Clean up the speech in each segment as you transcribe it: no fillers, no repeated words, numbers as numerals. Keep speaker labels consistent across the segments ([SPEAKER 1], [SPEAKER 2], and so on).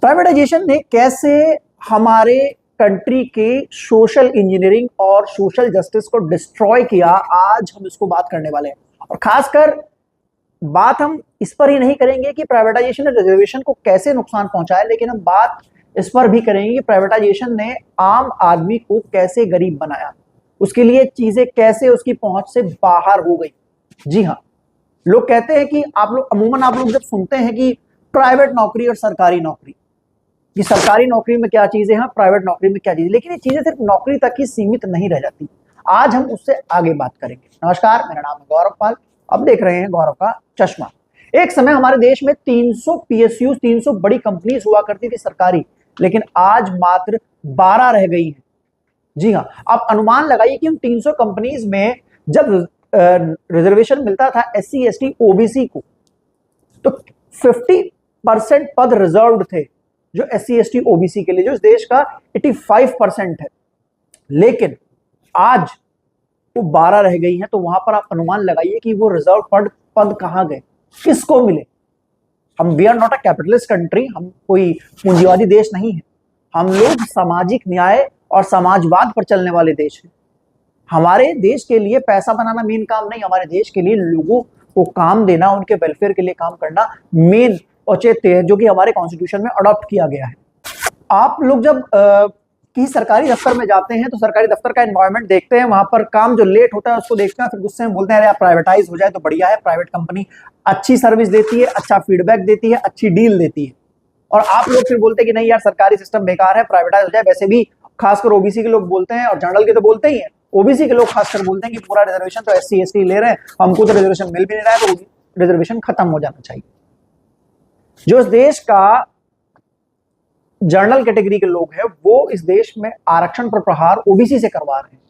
[SPEAKER 1] Privatisation ने कैसे हमारे कंट्री के सोशल इंजीनियरिंग और सोशल जस्टिस को डिस्ट्रॉय किया, आज हम इसको बात करने वाले हैं। और खासकर बात हम इस पर ही नहीं करेंगे कि प्राइवेटाइजेशन ने रिजर्वेशन को कैसे नुकसान पहुंचाया, लेकिन हम बात इस पर भी करेंगे कि प्राइवेटाइजेशन ने आम आदमी को कैसे गरीब बनाया, उसके लिए चीजें कैसे उसकी पहुंच से बाहर हो गई। जी हाँ, लोग कहते हैं कि आप लोग जब सुनते हैं कि प्राइवेट नौकरी और सरकारी नौकरी, कि सरकारी नौकरी में क्या चीजें हैं, प्राइवेट नौकरी में क्या चीजें, लेकिन ये चीजें सिर्फ नौकरी तक ही सीमित नहीं रह जाती। आज हम उससे आगे बात करेंगे। नमस्कार, मेरा नाम है गौरव पाल, अब देख रहे हैं गौरव का चश्मा। एक समय हमारे देश में 300 पीएसयू, 300 बड़ी कंपनीज हुआ करती थी सरकारी, लेकिन आज मात्र 12 रह गई हैं। जी हाँ, आप अनुमान लगाइए कि उन 300 कंपनीज में जब रिजर्वेशन मिलता था SC ST OBC को, तो 50% पद रिजर्व्ड थे जो SC ST OBC के लिए, जो इस देश का 85% है। लेकिन आज वो 12 रह गई हैं, तो वहां पर आप अनुमान लगाइए कि वो रिजर्व पद कहां गए, किसको मिले। We are not a capitalist country, हम कोई पूंजीवादी देश नहीं है। हम लोग सामाजिक न्याय और समाजवाद पर चलने वाले देश हैं। हमारे देश के लिए पैसा बनाना मेन काम नहीं, हमारे देश के लिए लोगों को काम देना, उनके वेलफेयर के लिए काम करना मेन औचित्य है, जो कि हमारे कॉन्स्टिट्यूशन में अडॉप्ट किया गया है। आप लोग जब किसी सरकारी दफ्तर में जाते हैं तो सरकारी दफ्तर का एनवायरनमेंट देखते हैं, वहां पर काम जो लेट होता है उसको देखते हैं, फिर गुस्से में बोलते हैं अरे प्राइवेटाइज हो जाए तो बढ़िया है, प्राइवेट कंपनी अच्छी सर्विस देती है, अच्छा फीडबैक देती है, अच्छी डील देती है। और आप लोग फिर बोलते हैं कि नहीं यार सरकारी सिस्टम बेकार है, प्राइवेटाइज हो जाए। वैसे भी खासकर ओबीसी के लोग बोलते हैं, और जनरल के तो बोलते ही हैं, ओबीसी के लोग खासकर बोलते हैं कि पूरा रिजर्वेशन तो SC ST ले रहे हैं, हमको तो रिजर्वेशन मिल भी नहीं रहा है, तो रिजर्वेशन खत्म हो जाना चाहिए। जो इस देश का जनरल कैटेगरी के लोग हैं, वो इस देश में आरक्षण पर प्रहार OBC से करवा रहे हैं,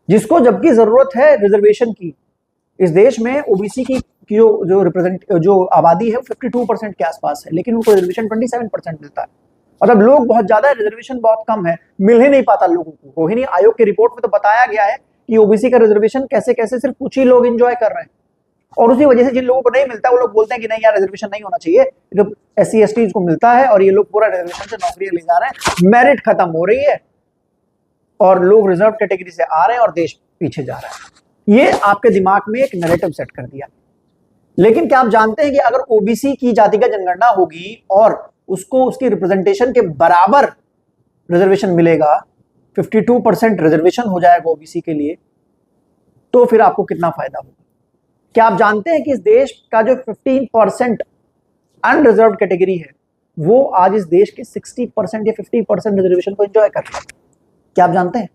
[SPEAKER 1] जिसको जबकि जरूरत है रिजर्वेशन की। इस देश में OBC की जो आबादी है 52% के आसपास है, लेकिन उनको रिजर्वेशन 27% मिलता है। मतलब लोग बहुत ज्यादा है, रिजर्वेशन बहुत कम है, मिल ही नहीं पाता लोगों को। रोहिणी आयोग की रिपोर्ट में तो बताया गया है कि OBC का रिजर्वेशन कैसे कैसे सिर्फ कुछ ही लोग एंजॉय कर रहे हैं, और उसी वजह से जिन लोगों को नहीं मिलता वो लोग बोलते हैं कि नहीं यार रिजर्वेशन नहीं होना चाहिए, तो SC ST को मिलता है और ये लोग पूरा रिजर्वेशन से नौकरियां ले जा रहे हैं, मेरिट खत्म हो रही है और लोग रिजर्व कैटेगरी से आ रहे हैं और देश पीछे जा रहा है। ये आपके दिमाग में एक नैरेटिव सेट कर दिया। लेकिन क्या आप जानते हैं कि अगर OBC की जातिगत जनगणना होगी और उसको उसकी रिप्रेजेंटेशन के बराबर रिजर्वेशन मिलेगा, 52% रिजर्वेशन हो जाएगा OBC के लिए, तो फिर आपको कितना फायदा होगा। क्या आप जानते हैं कि इस देश का जो 15% अनरिजर्व कैटेगरी है, वो आज इस देश के 60% या 50% रिजर्वेशन को एंजॉय कर रहा है। क्या आप जानते हैं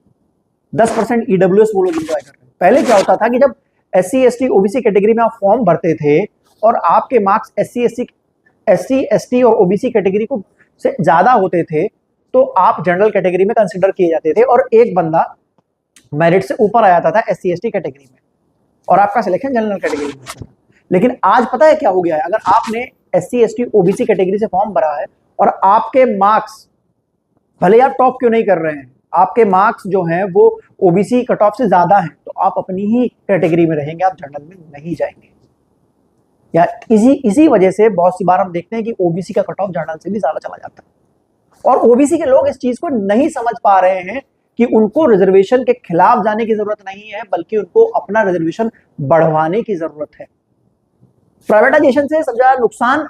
[SPEAKER 1] 10% EWS वो लोग एंजॉय कर रहे हैं। पहले क्या होता था कि जब SC ST OBC कैटेगरी में आप फॉर्म भरते थे और आपके मार्क्स SC ST और OBC कैटेगरी को से ज्यादा होते थे, तो आप जनरल कैटेगरी में कंसिडर किए जाते थे और एक बंदा मेरिट से ऊपर आ जाता था SC ST कैटेगरी में, और आपका सिलेक्शन जनरल कैटेगरी में होता था। लेकिन आज पता है क्या हो गया है, अगर आपने SC ST OBC कैटेगरी से फॉर्म भरा है और आपके मार्क्स भले आप टॉप क्यों नहीं कर रहे हैं, आपके मार्क्स जो हैं वो OBC कट ऑफ से ज्यादा हैं, तो आप अपनी ही कैटेगरी में रहेंगे, आप जनरल में नहीं जाएंगे। या इसी वजह से बहुत सी बार हम देखते हैं कि OBC का कट ऑफ जनरल से भी ज्यादा चला जाता है। और OBC के लोग इस चीज को नहीं समझ पा रहे हैं कि उनको रिजर्वेशन के खिलाफ जाने की जरूरत नहीं है, बल्कि उनको अपना रिजर्वेशन बढ़वाने की जरूरत है। प्राइवेटाइजेशन से सबसे ज्यादा नुकसान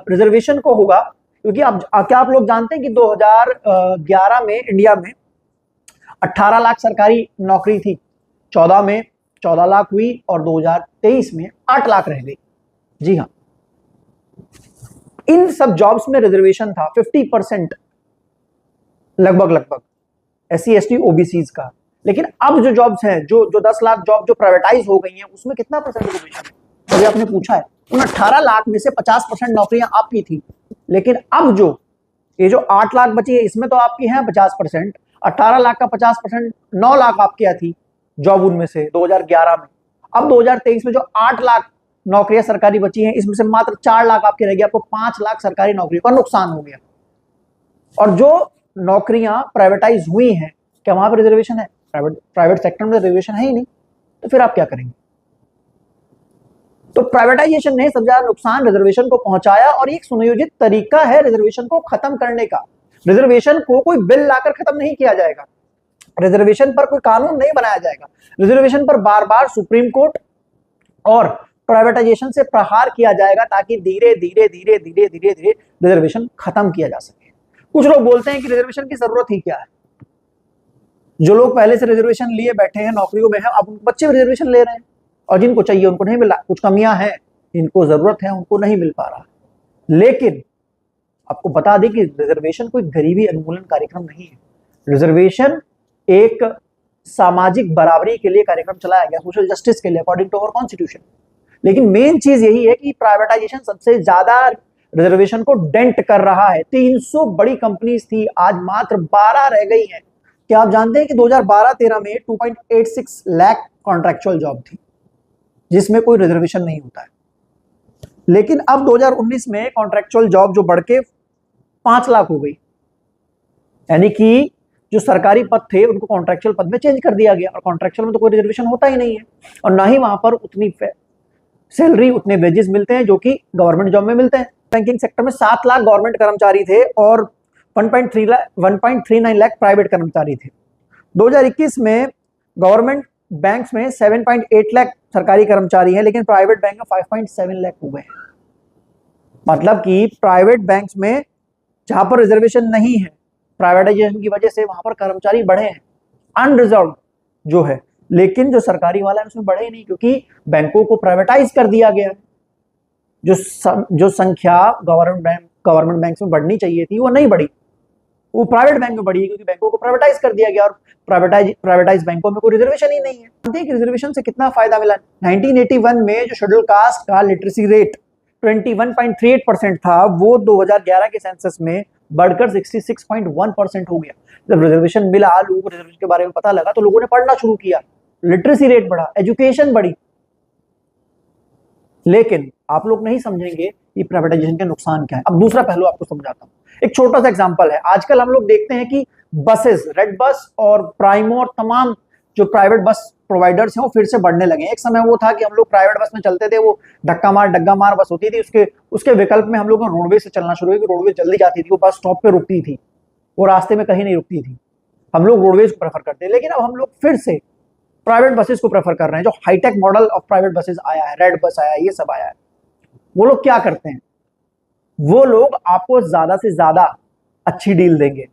[SPEAKER 1] रिजर्वेशन को होगा, क्योंकि क्या आप लोग जानते हैं कि 2011 में इंडिया में 18 लाख सरकारी नौकरी थी, 14 में 14 लाख हुई और 2023 में 8 लाख रह गई। जी हाँ, इन सब जॉब्स में रिजर्वेशन था 50% लगभग SC ST OBCs का। लेकिन अब जो जॉब्स हैं, जो 10 लाख जॉब जो प्राइवेटाइज हो गई हैं, उसमें कितना परसेंट रिजर्वेशन है? अभी आपने पूछा है, उन 18 लाख में से 50% नौकरियां आपकी थी, लेकिन अब ये जो 8 लाख बची है, इसमें तो आपकी है 50%। 18 लाख का 50%, 9 लाख आपकी थी जॉब उनमें से 2011 में। अब 2023 में जो 8 लाख नौकरियां सरकारी बची हैं, इसमें से मात्र 4 लाख आपकी रहेगी, आपको 5 लाख सरकारी नौकरियों का नुकसान हो गया। और जो नौकरियां प्राइवेटाइज हुई हैं, क्या वहां पर रिजर्वेशन है? प्राइवेट सेक्टर में रिजर्वेशन है ही नहीं, तो फिर आप क्या करेंगे? तो प्राइवेटाइजेशन ने सबसे ज्यादा नुकसान रिजर्वेशन को पहुंचाया, और एक सुनियोजित तरीका है रिजर्वेशन को खत्म करने का। रिजर्वेशन को कोई बिल लाकर खत्म नहीं किया जाएगा, रिजर्वेशन पर कोई कानून नहीं बनाया जाएगा, रिजर्वेशन पर बार बार सुप्रीम कोर्ट और प्राइवेटाइजेशन से प्रहार किया जाएगा, ताकि धीरे धीरे धीरे धीरे धीरे धीरे रिजर्वेशन खत्म किया जा सके। कुछ लोग बोलते हैं कि रिजर्वेशन की जरूरत ही क्या है, जो लोग पहले से रिजर्वेशन लिए बैठे हैं, नौकरियों में हैं, अब बच्चे भी रिजर्वेशन ले रहे हैं, और जिनको चाहिए उनको नहीं मिला। कुछ कमियां हैं, जिनको जरूरत है उनको नहीं मिल पा रहा। लेकिन आपको बता दें कि रिजर्वेशन कोई गरीबी उन्मूलन कार्यक्रम नहीं है। रिजर्वेशन एक सामाजिक बराबरी के लिए कार्यक्रम चलाया गया, सोशल जस्टिस के लिए, अकॉर्डिंग टू अवर कॉन्स्टिट्यूशन। लेकिन मेन चीज यही है कि प्राइवेटाइजेशन सबसे ज्यादा रिजर्वेशन को डेंट कर रहा है। 300 बड़ी कंपनीज थी, आज मात्र 12 रह गई हैं। क्या आप जानते हैं कि 2012-13 में 2.86 लाख कॉन्ट्रैक्चुअल जॉब थी, जिसमें कोई रिजर्वेशन नहीं होता है। लेकिन अब 2019 में कॉन्ट्रैक्चुअल जॉब जो बढ़ के 5 लाख हो गई, यानी कि जो सरकारी पद थे उनको कॉन्ट्रैक्चुअल पद में चेंज कर दिया गया, और कॉन्ट्रैक्चुअल में तो कोई रिजर्वेशन होता ही नहीं है, और ना ही वहां पर उतनी सैलरी, उतने वेजेस मिलते हैं जो कि गवर्नमेंट जॉब में मिलते हैं। बैंकिंग सेक्टर में 7 लाख गवर्नमेंट कर्मचारी थे और 1.39 लाख प्राइवेट कर्मचारी थे। 2021 में गवर्नमेंट बैंक्स में 7.8 लाख सरकारी कर्मचारी हैं, लेकिन प्राइवेट बैंक में 5.7 लाख हो गए। मतलब कि प्राइवेट बैंक्स में जहां पर रिजर्वेशन नहीं है, प्राइवेटाइजेशन की वजह से वहां पर कर्मचारी बढ़े हैं, अनरिजर्व जो है, लेकिन जो सरकारी वाला है उसमें बढ़े ही नहीं, क्योंकि बैंकों को प्राइवेटाइज कर दिया गया। जो संख्या गवर्नमेंट बैंक में बढ़नी चाहिए थी वो नहीं बढ़ी, वो प्राइवेट बैंक में बढ़ी, क्योंकि बैंकों को प्राइवेटाइज कर दिया गया, और प्राइवेटाइज बैंकों में कोई रिजर्वेशन ही नहीं है। जानते हैं कि रिजर्वेशन से कितना फायदा मिला? 1981 में जो शेड्यूल कास्ट का लिटरेसी रेट 21.38% था, वो 2011 के सेंसस में बढ़कर 66.1% हो गया। जब रिजर्वेशन मिला, लोगों को रिजर्वेशन के बारे में पता लगा, तो लोगों ने पढ़ना शुरू किया, लिटरेसी रेट बढ़ा, एजुकेशन बढ़ी। लेकिन आप लोग नहीं समझेंगे कि प्राइवेटाइजेशन के नुकसान क्या है। अब दूसरा पहलू आपको समझाता हूं। एक छोटा सा एग्जांपल है, आजकल हम लोग देखते हैं कि बसेस, रेड बस और प्राइमो और तमाम जो प्राइवेट बस प्रोवाइडर्स हैं वो फिर से बढ़ने लगे। एक समय वो था कि हम लोग प्राइवेट बस में चलते थे, वो डग्गा मार बस होती थी, उसके विकल्प में हम लोग रोडवेज से चलना शुरू हुआ। रोडवेज जल्दी जाती थी, वो बस स्टॉप पे रुकती थी, वो रास्ते में कहीं नहीं रुकती थी, हम लोग रोडवेज को प्रेफर करते हैं। लेकिन अब हम लोग फिर से प्राइवेट बसेस को प्रेफर कर रहे हैं। जो hi tech model of private buses आया है, रेड बस आया है, ये सब आया है। वो लोग क्या करते हैं, वो लोग आपको ज्यादा से ज्यादा अच्छी डील देंगे,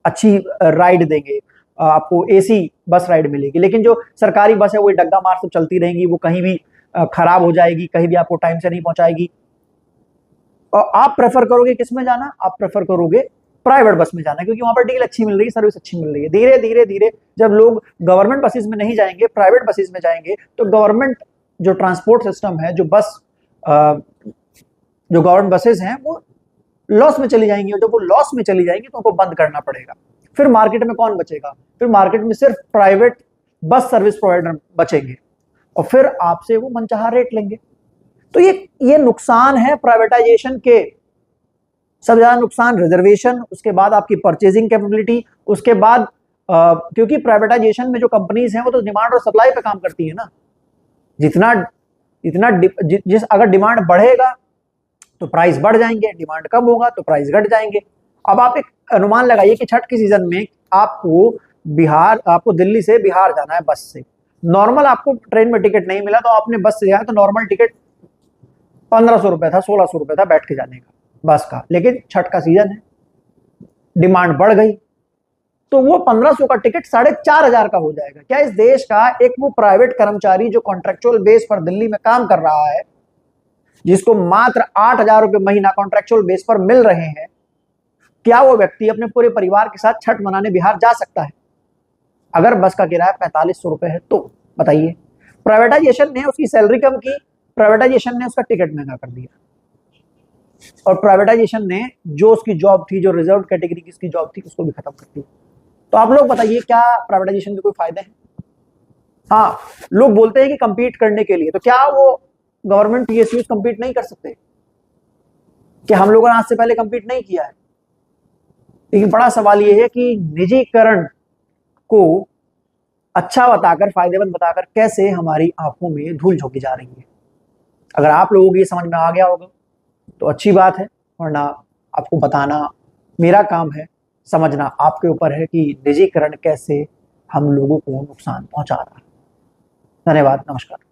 [SPEAKER 1] अच्छी राइड देंगे, आपको एसी बस राइड मिलेगी। लेकिन जो सरकारी बस है वो डग्गा मार सब चलती रहेंगी, वो कहीं भी खराब हो जाएगी, कहीं भी आपको टाइम से नहीं पहुंचाएगी। और आप प्रेफर करोगे किस में जाना? आप प्रेफर करोगे प्राइवेट बस में जाना, क्योंकि वहां पर डील अच्छी मिल रही है, सर्विस अच्छी मिल रही है। धीरे धीरे धीरे जब लोग गवर्नमेंट बसेस में नहीं जाएंगे, प्राइवेट बसेस में जाएंगे, तो गवर्नमेंट जो ट्रांसपोर्ट सिस्टम है, जो गवर्नमेंट बसेस हैं, वो लॉस में चली जाएंगी। और जब वो लॉस में चली जाएंगी तो उनको बंद करना पड़ेगा। फिर मार्केट में कौन बचेगा? फिर मार्केट में सिर्फ प्राइवेट बस सर्विस प्रोवाइडर बचेंगे, और फिर आपसे वो मनचाहा रेट लेंगे। तो ये नुकसान है प्राइवेटाइजेशन के। सबसे ज्यादा नुकसान रिजर्वेशन, उसके बाद आपकी परचेजिंग कैपेबिलिटी, उसके बाद क्योंकि प्राइवेटाइजेशन में जो कंपनीज हैं वो तो डिमांड और सप्लाई पे काम करती है ना। अगर डिमांड बढ़ेगा तो प्राइस बढ़ जाएंगे, डिमांड कम होगा तो प्राइस घट जाएंगे। अब आप एक अनुमान लगाइए कि छठ के सीजन में आपको दिल्ली से बिहार जाना है बस से। नॉर्मल आपको ट्रेन में टिकट नहीं मिला तो आपने बस से जाया, तो नॉर्मल टिकट 1500 रुपए था, 1600 रुपए था बैठ के जाने का बस का। लेकिन छठ का सीजन है, डिमांड बढ़ गई, तो वो 1500 का टिकट 4500 का हो जाएगा। क्या इस देश का एक वो प्राइवेट कर्मचारी जो कॉन्ट्रेक्चुअल बेस पर दिल्ली में काम कर रहा है, जिसको मात्र 8000 रुपए महीना कॉन्ट्रेक्चुअल बेस पर मिल रहे हैं, क्या वो व्यक्ति अपने पूरे परिवार के साथ छठ मनाने बिहार जा सकता है अगर बस का किराया 4500 रुपए है? तो बताइए। प्राइवेटाइजेशन ने उसकी सैलरी कम की, प्राइवेटाइजेशन ने उसका टिकट महंगा कर दिया, और प्राइवेटाइजेशन ने जो उसकी जॉब थी, जो रिजर्व कैटेगरी की उसकी जॉब थी, उसको भी खत्म कर दिया। तो आप लोग बताइए, क्या प्राइवेटाइजेशन के कोई फायदे हैं? हाँ, लोग बोलते हैं कि कंपीट करने के लिए, तो क्या वो गवर्नमेंट पीएसयूज कंपीट नहीं कर सकते? कि हम लोगों ने आज से पहले कंपीट नहीं किया है? लेकिन बड़ा सवाल यह है कि निजीकरण को अच्छा बताकर, फायदेमंद बताकर कैसे हमारी आंखों में धूल झोंकी जा रही है। अगर आप लोगों को ये समझ में आ गया होगा तो अच्छी बात है, वरना आपको बताना मेरा काम है, समझना आपके ऊपर है कि निजीकरण कैसे हम लोगों को नुकसान पहुंचा रहा है। धन्यवाद, नमस्कार।